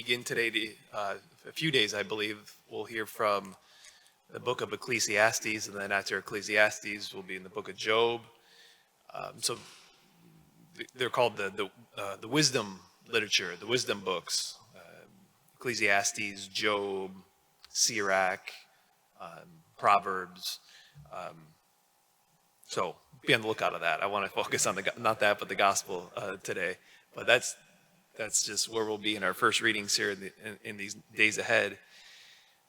begin today, a few days, I believe, we'll hear from the book of Ecclesiastes, and then after Ecclesiastes, we'll be in the book of Job. So they're called the wisdom literature, the wisdom books. Ecclesiastes, Job, Sirach, Proverbs. So be on the lookout of that. I want to focus on not that, but the gospel today. But that's just where we'll be in our first readings here in these days ahead.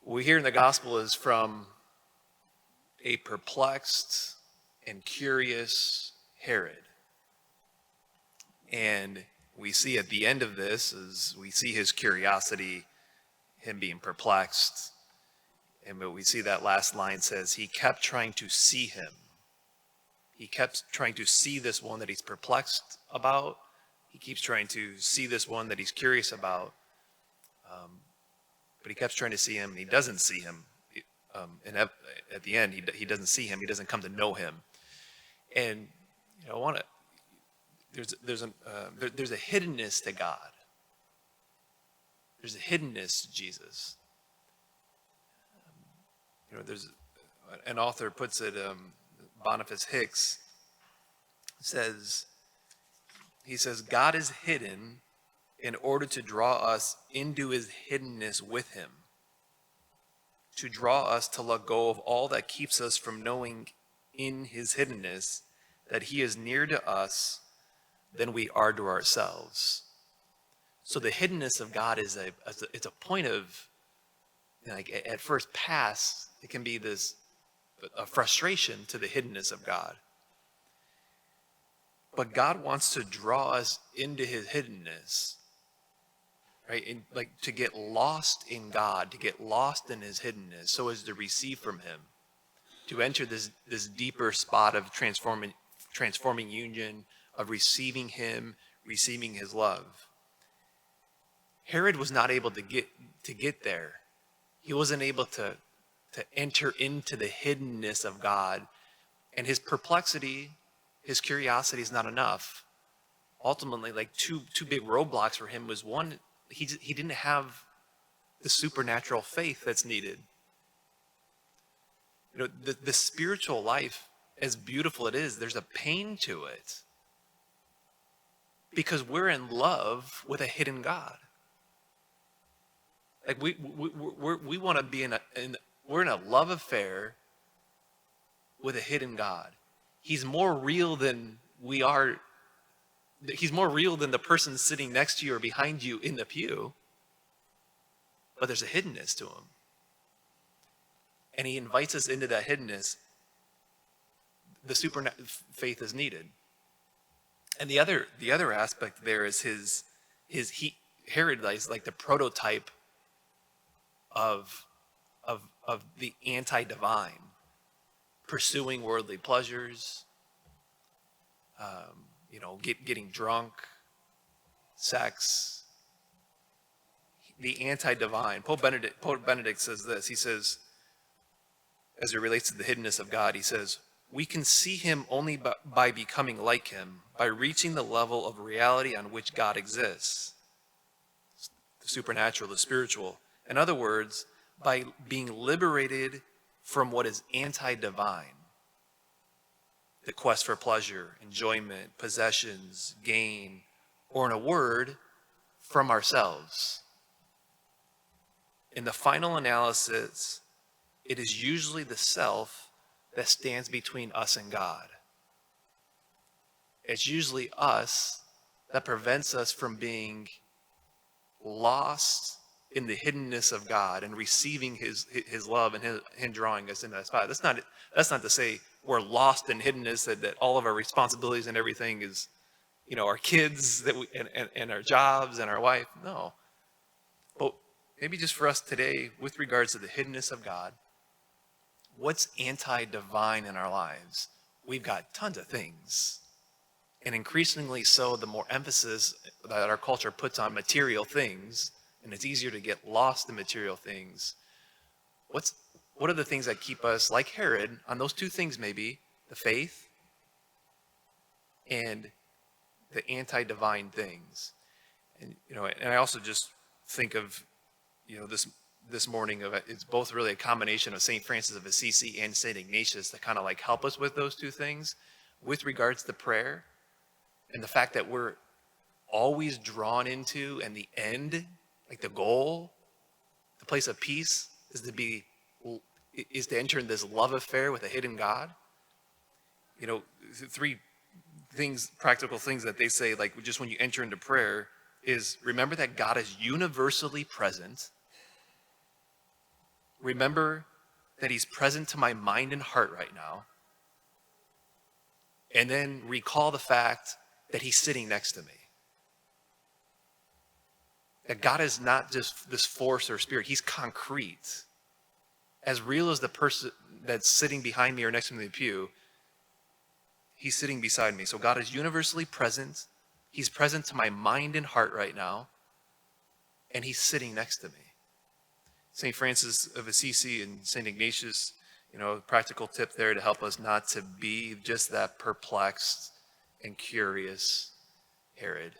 What we hear in the gospel is from a perplexed and curious Herod. And we see at the end of this, as we see his curiosity, him being perplexed. And we see that last line says, he kept trying to see him. He kept trying to see this one that he's perplexed about. He keeps trying to see this one that he's curious about. But he keeps trying to see him, and he doesn't see him. And at the end, he doesn't see him. He doesn't come to know him. And I want to. There's a hiddenness to God. There's a hiddenness to Jesus. There's an author puts it. Boniface Hicks says, God is hidden in order to draw us into his hiddenness with him, to draw us to let go of all that keeps us from knowing in his hiddenness that he is nearer to us than we are to ourselves. So the hiddenness of God is it's a point of, like, at first pass, it can be a frustration to the hiddenness of God. But God wants to draw us into his hiddenness, right? And like to get lost in God, to get lost in his hiddenness, so as to receive from him, to enter this deeper spot of transforming union, of receiving him, receiving his love. Herod was not able to get there. He wasn't able to enter into the hiddenness of God, and his perplexity, his curiosity is not enough. Ultimately, like two big roadblocks for him was, one, he didn't have the supernatural faith that's needed. The spiritual life, as beautiful it is, there's a pain to it because we're in love with a hidden God. Like we want to be we're in a love affair with a hidden God. He's more real than we are. He's more real than the person sitting next to you or behind you in the pew. But there's a hiddenness to him. And he invites us into that hiddenness. The supernatural faith is needed. And the other aspect there is Herod is like the prototype of the anti-divine, pursuing worldly pleasures, getting drunk, sex. The anti-divine. Pope Benedict says this. He says, as it relates to the hiddenness of God, he says, we can see him only by becoming like him, by reaching the level of reality on which God exists. The supernatural, the spiritual. In other words, by being liberated from what is anti-divine. The quest for pleasure, enjoyment, possessions, gain, or in a word, from ourselves. In the final analysis, it is usually the self that stands between us and God. It's usually us that prevents us from being lost in the hiddenness of God and receiving his love and him drawing us into that spot. That's not to say we're lost in hiddenness, that all of our responsibilities and everything is, our kids and our jobs and our wife. No. But maybe just for us today, with regards to the hiddenness of God, what's anti-divine in our lives? We've got tons of things. And increasingly so, the more emphasis that our culture puts on material things, and it's easier to get lost in material things. What are the things that keep us, like Herod, on those two things maybe, the faith and the anti-divine things? And I also just think of, this morning of it's both really a combination of St. Francis of Assisi and St. Ignatius that kind of like help us with those two things with regards to prayer and the fact that we're always drawn into, and the end, like the goal, the place of peace is to enter in this love affair with a hidden God. Three things, practical things that they say, like just when you enter into prayer, is remember that God is universally present. Remember that he's present to my mind and heart right now. And then recall the fact that he's sitting next to me. That God is not just this force or spirit, he's concrete. As real as the person that's sitting behind me or next to me in the pew, he's sitting beside me. So God is universally present. He's present to my mind and heart right now. And he's sitting next to me. St. Francis of Assisi and St. Ignatius, practical tip there to help us not to be just that perplexed and curious Herod.